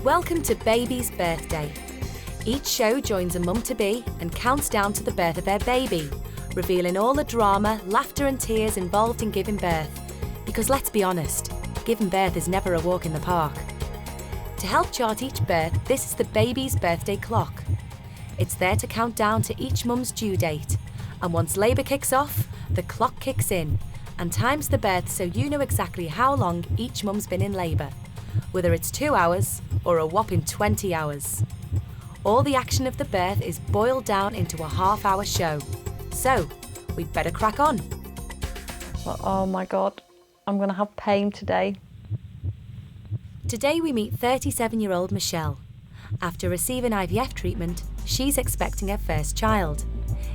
Welcome to Baby's Birthday. Each show joins a mum-to-be and counts down to the birth of their baby, revealing all the drama, laughter and tears involved in giving birth. Because let's be honest, giving birth is never a walk in the park. To help chart each birth, this is the Baby's Birthday Clock. It's there to count down to each mum's due date. And once labour kicks off, the clock kicks in and times the birth so you know exactly how long each mum's been in labour, whether it's 2 hours or a whopping 20 hours. All the action of the birth is boiled down into a half-hour show. So, we'd better crack on. Oh my God, I'm going to have pain today. Today we meet 37-year-old Michelle. After receiving IVF treatment, she's expecting her first child.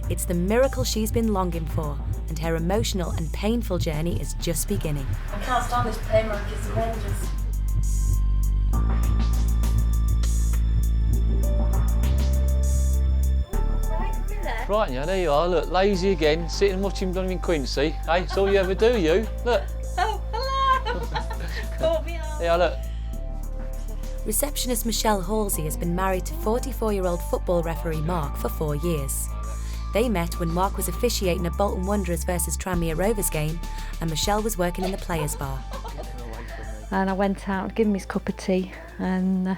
It's the miracle she's been longing for, and her emotional and painful journey is just beginning. I can't stand this pain, Mark. It's horrendous. Right, yeah, there you are. Look, lazy again, sitting and watching blooming Quincy. Hey, it's all you ever do, you. Look. Oh, hello! Caught me out. Yeah, look. Receptionist Michelle Halsey has been married to 44-year-old football referee Mark for 4 years. They met when Mark was officiating a Bolton Wanderers versus Tranmere Rovers game and Michelle was working in the players' bar. And I went out, gave him his cup of tea, and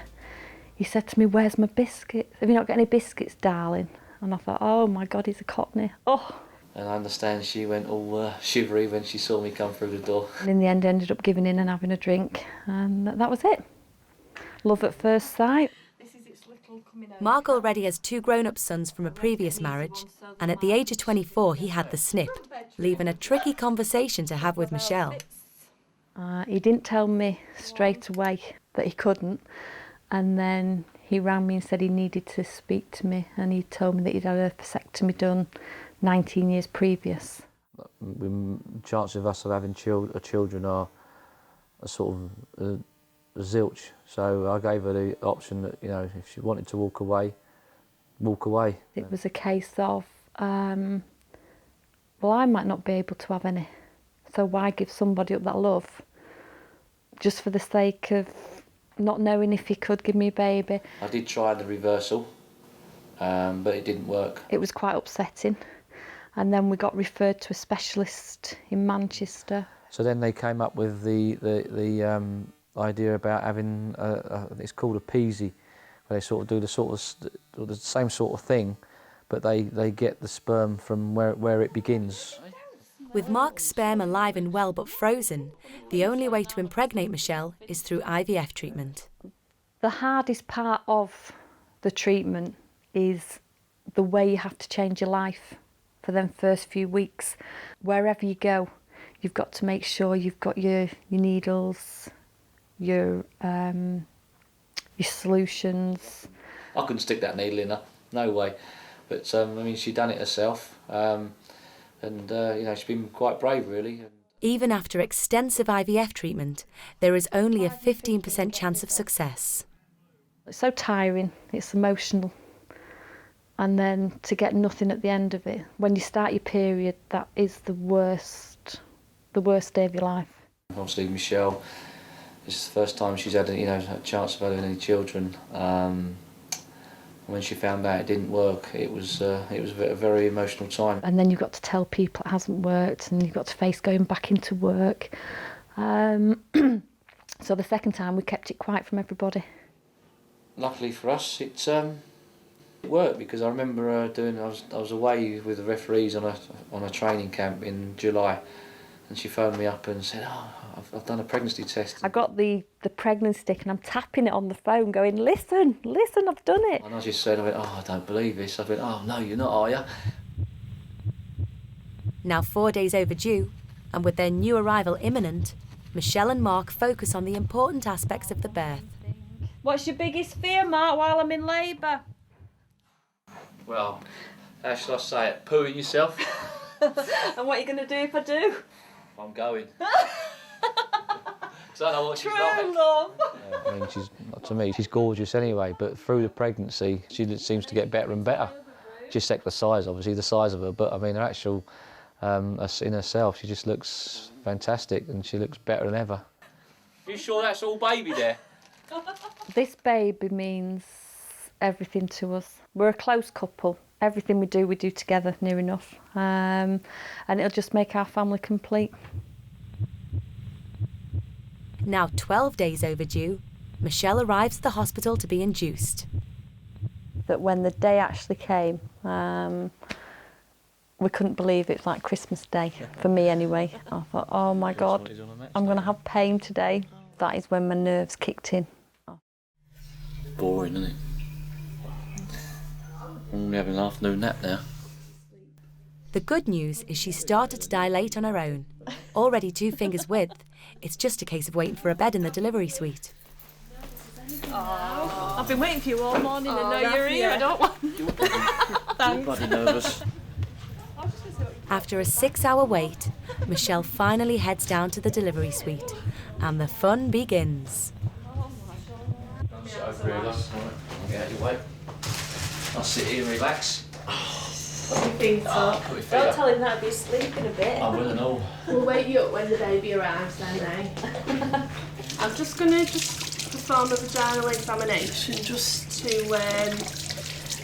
he said to me, "Where's my biscuits? Have you not got any biscuits, darling?" And I thought, oh my God, he's a Cockney. Oh. And I understand she went all shivery when she saw me come through the door. And in the end, I ended up giving in and having a drink, and that was it. Love at first sight. Mark already has 2 grown-up sons from a previous marriage, and at the age of 24 he had the snip, leaving a tricky conversation to have with Michelle. He didn't tell me straight away that he couldn't, and then he rang me and said he needed to speak to me, and he told me that he'd had a vasectomy done 19 years previous. The chances of us having children are a sort of zilch. So I gave her the option that, you know, if she wanted to walk away, walk away. It was a case of, well, I might not be able to have any, so why give somebody up that love just for the sake of not knowing if he could give me a baby. I did try the reversal, but it didn't work. It was quite upsetting. And then we got referred to a specialist in Manchester. So then they came up with the idea about having, it's called a peasy, where they sort of do the same sort of thing, but they get the sperm from where it begins. With Mark's sperm alive and well but frozen, the only way to impregnate Michelle is through IVF treatment. The hardest part of the treatment is the way you have to change your life for them first few weeks. Wherever you go, you've got to make sure you've got your needles, your solutions. I couldn't stick that needle in her, no way. But I mean, she'd done it herself. And you know, she's been quite brave, really. Even after extensive IVF treatment, there is only a 15% chance of success. It's so tiring, it's emotional. And then to get nothing at the end of it. When you start your period, that is the worst day of your life. Obviously, Michelle, this is the first time she's had a chance of having any children. When she found out it didn't work, it was a very emotional time. And then you've got to tell people it hasn't worked, and you've got to face going back into work. So the second time we kept it quiet from everybody. Luckily for us, it worked, because I remember I was away with the referees on a training camp in July, and she phoned me up and said, "Oh, I've done a pregnancy test." I got the pregnancy stick and I'm tapping it on the phone going, listen, I've done it. And I just said, "Oh, I don't believe this." I went, "Oh, no, you're not, are you?" Now 4 days overdue, and with their new arrival imminent, Michelle and Mark focus on the important aspects of the birth. What's your biggest fear, Mark, while I'm in labour? Well, how shall I say it? Pooing yourself. And what are you going to do if I do? I'm going. So I know what she's True like. love. Yeah, I mean, to me, she's gorgeous anyway, but through the pregnancy, she seems to get better and better. Just the size, obviously, the size of her, but I mean, her actual, in herself, she just looks fantastic, and she looks better than ever. You sure that's all baby there? This baby means everything to us. We're a close couple. Everything we do together, near enough. And it'll just make our family complete. Now 12 days overdue, Michelle arrives at the hospital to be induced. That when the day actually came, we couldn't believe it. It was like Christmas Day, for me anyway. I thought, oh my God, I'm going to have pain today. That is when my nerves kicked in. Boring, isn't it? I'm only having an afternoon nap now. The good news is she started to dilate on her own. Already 2 fingers width, it's just a case of waiting for a bed in the delivery suite. Oh, I've been waiting for you all morning and now you're here. I don't want Thanks. Bloody nervous. After a 6-hour wait, Michelle finally heads down to the delivery suite and the fun begins. Sit over here, love. I'll get out your way. I'll sit here and relax. Put your feet up. Put your feet Don't up. tell him that, be asleep in a bit. I will and all. We'll wake you up when the baby arrives then, eh? I'm just going to perform a vaginal examination just to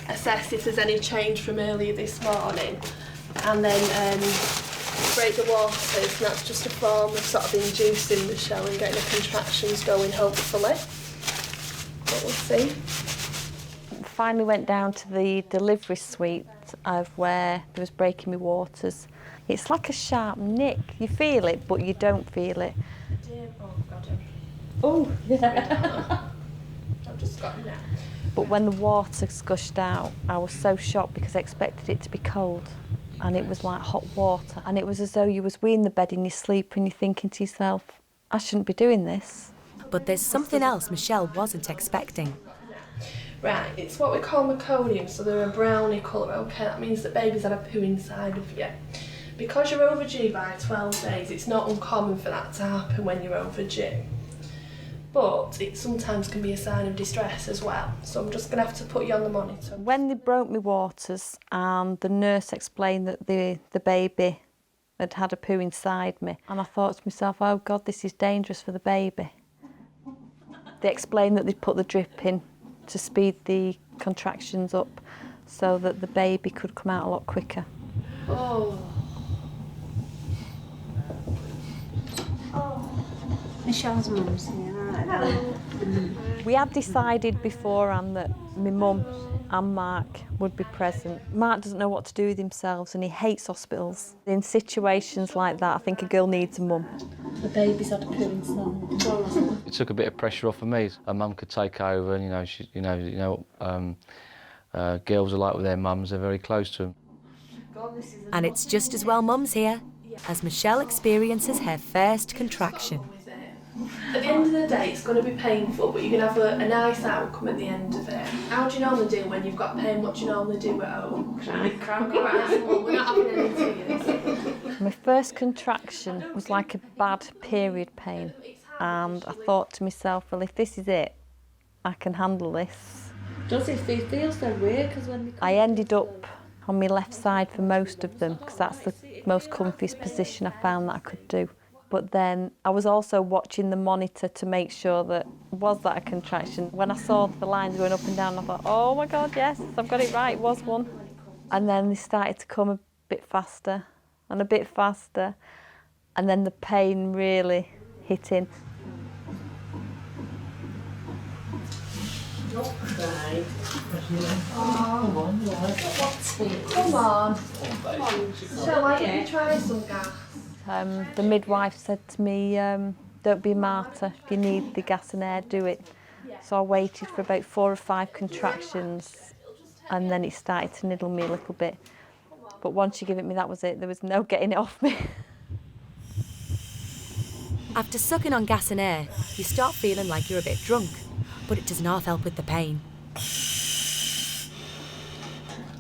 assess if there's any change from earlier this morning. And then break the waters, and that's just a form of sort of inducing Michelle and getting the contractions going, hopefully. But we'll see. Finally went down to the delivery suite of where there was breaking me waters. It's like a sharp nick. You feel it, but you don't feel it. Oh, God. Oh, yeah. I've just got it now. But when the water gushed out, I was so shocked because I expected it to be cold. And it was like hot water. And it was as though you was weeing the bed in your sleep and you're thinking to yourself, I shouldn't be doing this. But there's something else Michelle wasn't expecting. Right, it's what we call meconium, so they're a brownie colour, okay? That means that baby's had a poo inside of you. Because you're overdue by 12 days, it's not uncommon for that to happen when you're overdue. But it sometimes can be a sign of distress as well, so I'm just going to have to put you on the monitor. When they broke me waters and the nurse explained that the baby had had a poo inside me, and I thought to myself, oh God, this is dangerous for the baby. They explained that they'd put the drip in to speed the contractions up so that the baby could come out a lot quicker. Oh. Michelle's mum's here. We had decided beforehand that my mum and Mark would be present. Mark doesn't know what to do with himself and he hates hospitals. In situations like that, I think a girl needs a mum. The baby's had a poo inside. It took a bit of pressure off of me. A mum could take over, and girls are like with their mums; they're very close to them. And it's just as well Mum's here, as Michelle experiences her first contraction. At the end of the day, it's going to be painful, but you're going to have a nice outcome at the end of it. How do you normally do when you've got pain? What do you normally do at home? Cry. Well, we're not having any tears. My first contraction was like a bad period pain, and I thought to myself, well, if this is it, I can handle this. Does it feel so weird? Because when I ended up on my left side for most of them, because that's the most comfiest position I found that I could do. But then I was also watching the monitor to make sure that was that a contraction. When I saw the lines going up and down, I thought, oh my God, yes, I've got it right, it was one. And then they started to come a bit faster and a bit faster, and then the pain really hit in. Don't cry. Come on. Shall I get you try some gas? The midwife said to me, don't be a martyr, if you need the gas and air, do it. So I waited for about 4 or 5 contractions and then it started to niddle me a little bit. But once you give it me, that was it. There was no getting it off me. After sucking on gas and air, you start feeling like you're a bit drunk, but it does not help with the pain.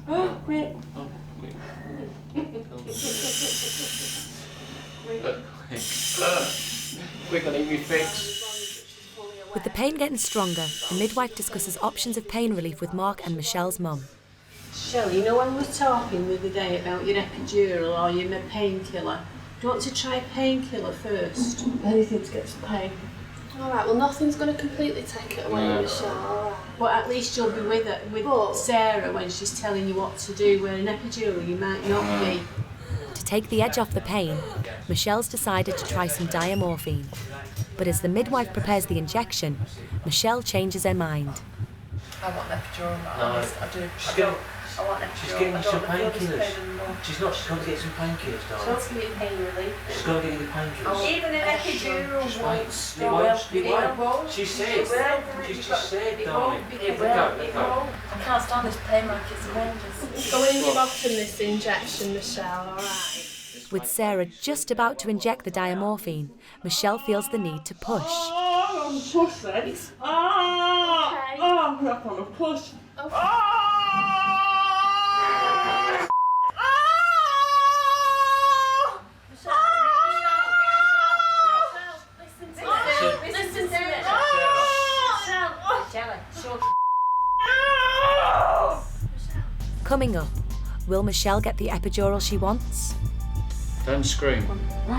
Oh, wait. Quick, I need me fix. With the pain getting stronger, the midwife discusses options of pain relief with Mark and Michelle's mum. Shelley, you know when we were talking the other day about your epidural or your painkiller, do you want to try painkiller first? Anything to get some pain. All right, well, nothing's going to completely take it away, Michelle, all right? But at least you'll be with her, with Sarah when she's telling you what to do, where an epidural you might not be. To take the edge off the pain, Michelle's decided to try some diamorphine. But as the midwife prepares the injection, Michelle changes her mind. I want an epidural, I do. I want an epidural. She's getting some painkillers. She's going to get some painkillers, darling. She's getting pain relief. She's going to get the painkillers. Even an epidural Just won't. wait. It won't. She said. She's just said, darling. It will. I can't stand this pain, like it's horrendous. It's going in your bottom, this injection, Michelle, all right? With Sarah just about to inject the diamorphine, Michelle feels the need to push. I'm pushing. Okay. I'm not going to push. Listen to me. Coming up, will Michelle get the epidural she wants? Don't scream. No.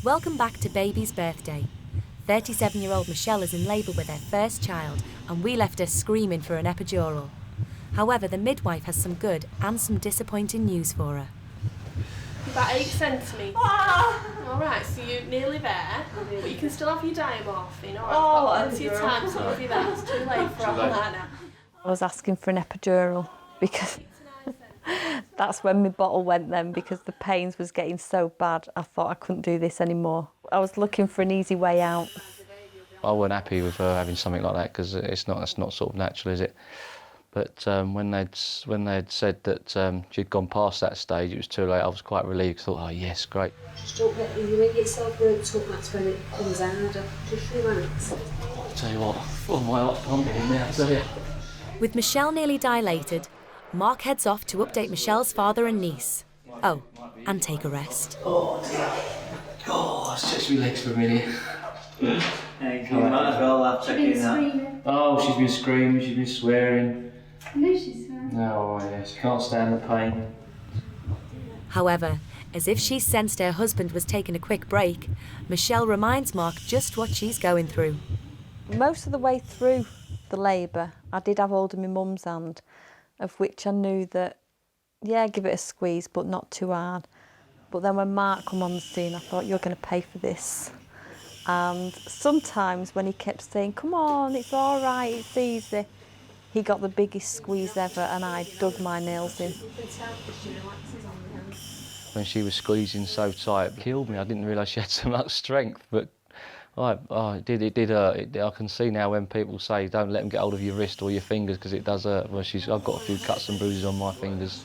Welcome back to Baby's birthday. 37-year-old Michelle is in labour with her first child, and we left her screaming for an epidural. However, the midwife has some good and some disappointing news for her. About 8 centimetres. All right, so you're nearly there, but you can still have your diamorphine. All right, I've got plenty of time to give you that. It's too late for all that now. I was asking for an epidural because that's when my bottle went then, because the pains was getting so bad. I thought I couldn't do this anymore. I was looking for an easy way out. I wasn't happy with her having something like that because that's not sort of natural, is it? But when they'd said that she'd gone past that stage, it was too late. I was quite relieved. I thought, oh yes, great. Just don't get you make yourself worked up, that's when it comes harder. Just relax. I'll tell you what, oh my heart's pumping now, I tell you. With Michelle nearly dilated, Mark heads off to update Michelle's father and niece. Oh, and take a rest. Oh dear. Oh, stretch my legs for a minute. Hey, you might as well have checking that. Oh, she's been screaming, she's been swearing. No, she's fine. No, yeah, she can't stand the pain. However, as if she sensed her husband was taking a quick break, Michelle reminds Mark just what she's going through. Most of the way through the labour, I did have hold of my mum's hand, of which I knew that, yeah, give it a squeeze, but not too hard. But then when Mark come on the scene, I thought, you're going to pay for this. And sometimes when he kept saying, come on, it's all right, it's easy, he got the biggest squeeze ever and I dug my nails in. When she was squeezing so tight, it killed me. I didn't realise she had so much strength, but it did hurt. I can see now when people say, don't let them get hold of your wrist or your fingers because it does hurt. Well, I've got a few cuts and bruises on my fingers.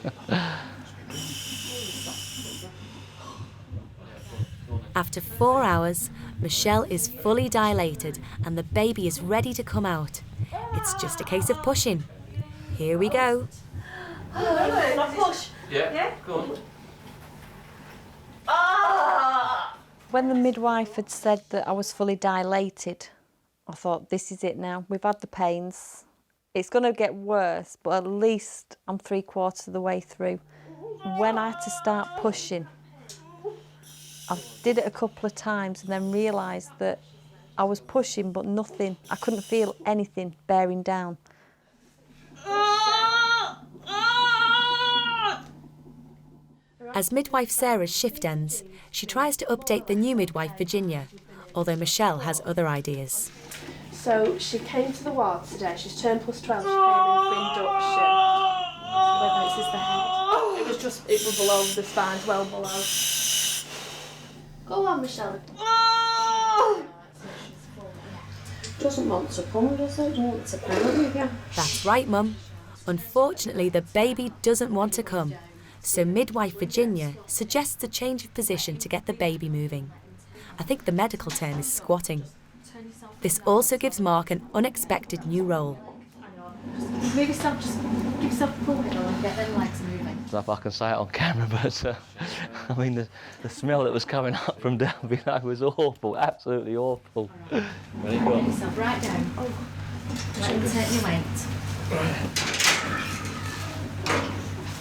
After 4 hours, Michelle is fully dilated and the baby is ready to come out. It's just a case of pushing. Here we go. Push. Yeah, go on. When the midwife had said that I was fully dilated, I thought, this is it now. We've had the pains. It's going to get worse, but at least I'm 3/4 of the way through. When I had to start pushing, I did it a couple of times and then realised that I was pushing but nothing. I couldn't feel anything bearing down. As midwife Sarah's shift ends, she tries to update the new midwife Virginia, although Michelle has other ideas. So she came to the ward today. She's turned +12. She came in for induction. Whether this is the head. It was below the spine, well below. Go on, Michelle. Doesn't want to come, does it? Doesn't want to come with you. That's right, Mum. Unfortunately, the baby doesn't want to come. So midwife Virginia suggests a change of position to get the baby moving. I think the medical term is squatting. This also gives Mark an unexpected new role. Move yourself, just give yourself a pull and get them legs moving. I don't know if I can say it on camera, but I mean, the smell that was coming up from down below was awful, absolutely awful. Get yourself right down. Let him take your weight.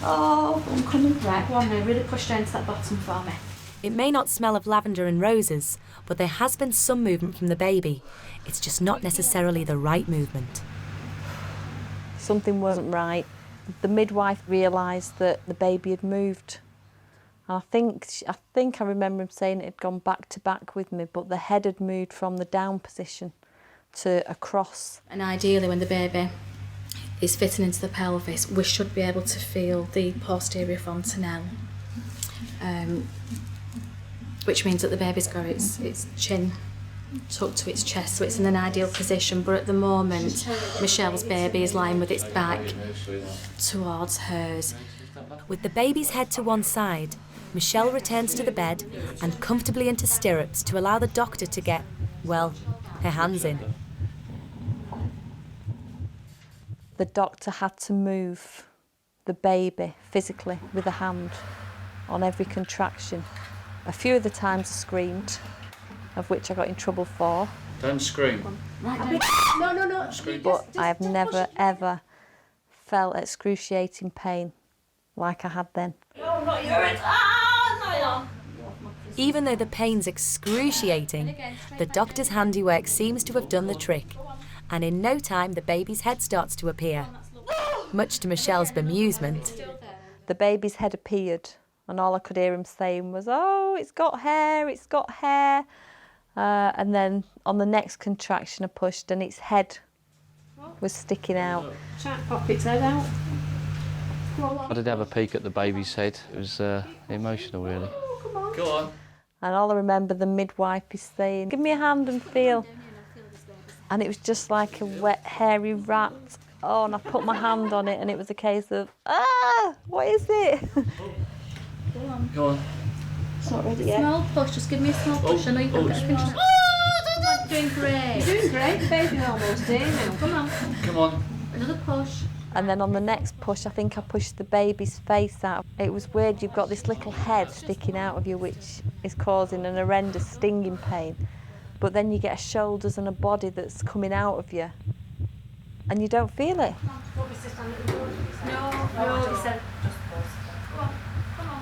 Oh, I'm coming. Right, go on now, really push down to that bottom for me. It may not smell of lavender and roses, but there has been some movement from the baby. It's just not necessarily the right movement. Something wasn't right. The midwife realised that the baby had moved. And I think I remember him saying it had gone back to back with me, but the head had moved from the down position to across. And ideally, when the baby is fitting into the pelvis, we should be able to feel the posterior fontanelle, which means that the baby's got its chin tucked to its chest, so it's in an ideal position. But at the moment, Michelle's baby is lying with its back towards hers. With the baby's head to one side, Michelle returns to the bed and comfortably into stirrups to allow the doctor to get, well, her hands in. The doctor had to move the baby physically with a hand on every contraction. A few of the times I screamed, of which I got in trouble for. Don't scream. No. But I have never, ever felt excruciating pain like I had then. Even though the pain's excruciating, the doctor's handiwork seems to have done the trick, and in no time the baby's head starts to appear, much to Michelle's bemusement. The baby's head appeared, and all I could hear him saying was, "Oh, it's got hair, it's got hair." And then on the next contraction I pushed and its head was sticking out. Chat, pop its head out. I did have a peek at the baby's head. It was emotional, really. Go on. And all I remember the midwife is saying, "Give me a hand and feel." And it was just like a wet, hairy rat. Oh, and I put my hand on it and it was a case of, what is it? Go on. It's not ready yet. Small push, just give me a small push. I know you've got to contract. You're doing great. You're doing great, the baby's almost here now. Come on, Come on. another push. And then on the next push, I think I pushed the baby's face out. It was weird, you've got this little head sticking out of you, which is causing an horrendous stinging pain. But then you get a shoulders and a body that's coming out of you, and you don't feel it. No, he said just pause. Come on.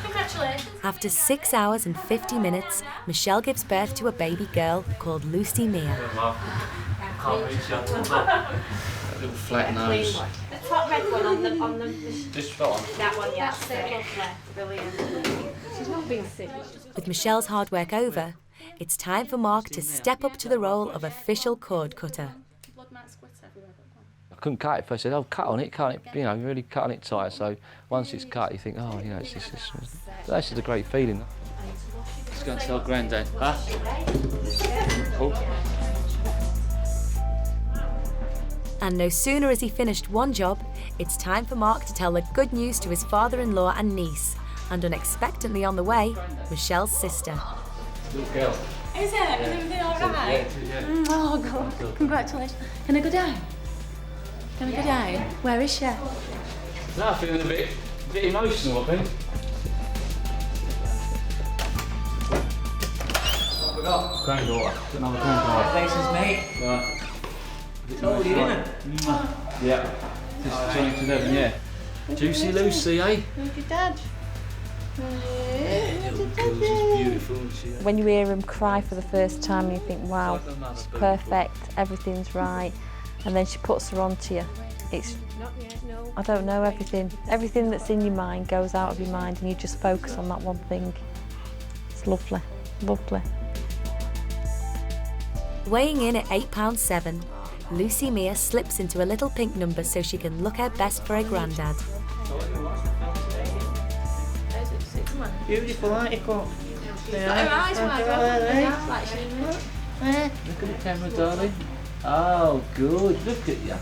Congratulations. After 6 hours and 50 minutes, Michelle gives birth to a baby girl called Lucy Mia. Little flat nose. The top red one on the This one. that one, yeah. That's it, lovely. Brilliant. She's not being sick. With Michelle's hard work over, it's time for Mark to step up to the role of official cord cutter. I couldn't cut it first. I said, "Oh, cut on it, cut it." You know, really cut on it tight. So once it's cut, you think, "Oh, you know, it's that's just a great feeling." Let's go and tell Grandad, huh? Oh. And no sooner has he finished one job, it's time for Mark to tell the good news to his father-in-law and niece, and unexpectedly on the way, Michelle's sister. Good girl. Is it? Is everything all right? Yeah. Oh, God. Congratulations. Can I go down? Can I go down? Where is she? No, I'm feeling a bit emotional, I think. Granddaughter. Another granddaughter. Places, mate. Right. Told you, didn't I? Yeah. Just turning to 11, yeah. Juicy Lucy, eh? Who's your dad? Little girl, she's beautiful. When you hear him cry for the first time, you think, wow, it's perfect, everything's right. And then she puts her onto you. It's, I don't know, everything that's in your mind goes out of your mind and you just focus on that one thing. It's lovely, lovely. Weighing in at £8.7, Lucy Mia slips into a little pink number so she can look her best for her granddad. Beautiful, aren't you, Cook? Her eyes wide open, like she Look at the camera, darling. Oh, good. Look at you.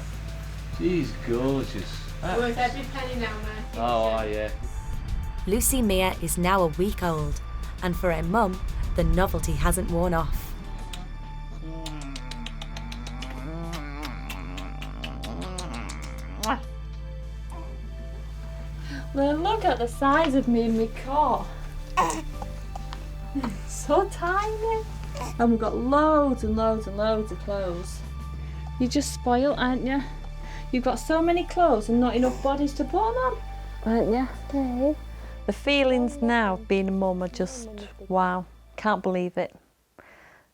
She's gorgeous. Worth every penny now, man. Oh, yeah. Lucy Mia is now a week old, and for her mum, the novelty hasn't worn off. Then look at the size of me and my cot. So tiny. And we've got loads and loads and loads of clothes. You're just spoilt, aren't you? You've got so many clothes and not enough bodies to put them on, aren't you, Dave? The feelings now of being a mum are just, wow, can't believe it.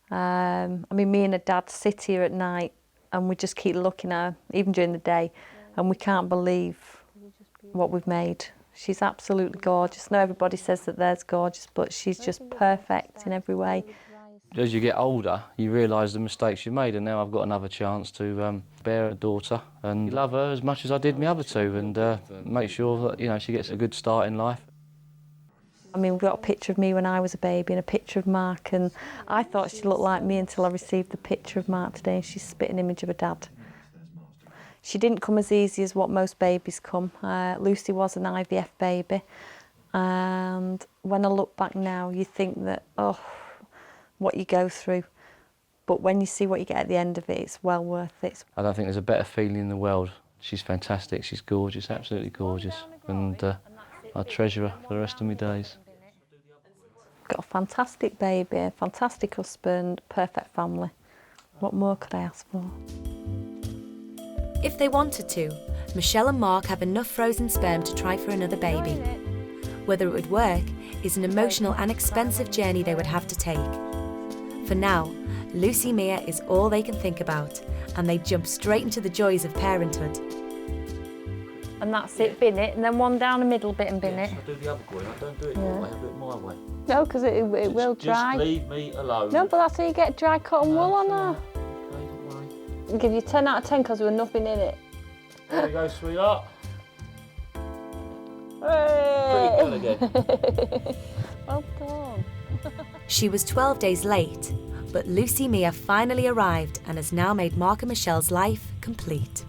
I mean, me and her dad sit here at night and we just keep looking at her, even during the day, and we can't believe what we've made. She's absolutely gorgeous. I know everybody says that theirs gorgeous, but she's just perfect in every way. As you get older, you realise the mistakes you've made, and now I've got another chance to bear a daughter and love her as much as I did my other two, and make sure that, you know, she gets a good start in life. I mean, we've got a picture of me when I was a baby and a picture of Mark, and I thought she looked like me until I received the picture of Mark today, and she's a spitting image of her dad. She didn't come as easy as what most babies come. Lucy was an IVF baby, and when I look back now, you think that, oh, what you go through. But when you see what you get at the end of it, it's well worth it. I don't think there's a better feeling in the world. She's fantastic, she's gorgeous, absolutely gorgeous, and I treasure her for the rest of my days. Got a fantastic baby, a fantastic husband, perfect family. What more could I ask for? If they wanted to, Michelle and Mark have enough frozen sperm to try for another baby. Whether it would work is an emotional and expensive journey they would have to take. For now, Lucy Mia is all they can think about, and they jump straight into the joys of parenthood. And that's it, bin it, and then one down the middle bit and bin it. I do the other way, I don't do it your way, I do it my way. No, because it will dry. Just leave me alone. No, but that's how you get dry cotton wool on her. Okay, don't worry. I'll give you 10 out of 10 because there was nothing in it. There you go, sweetheart. Hooray! Pretty good again. Well done. She was 12 days late, but Lucy Mia finally arrived and has now made Mark and Michelle's life complete.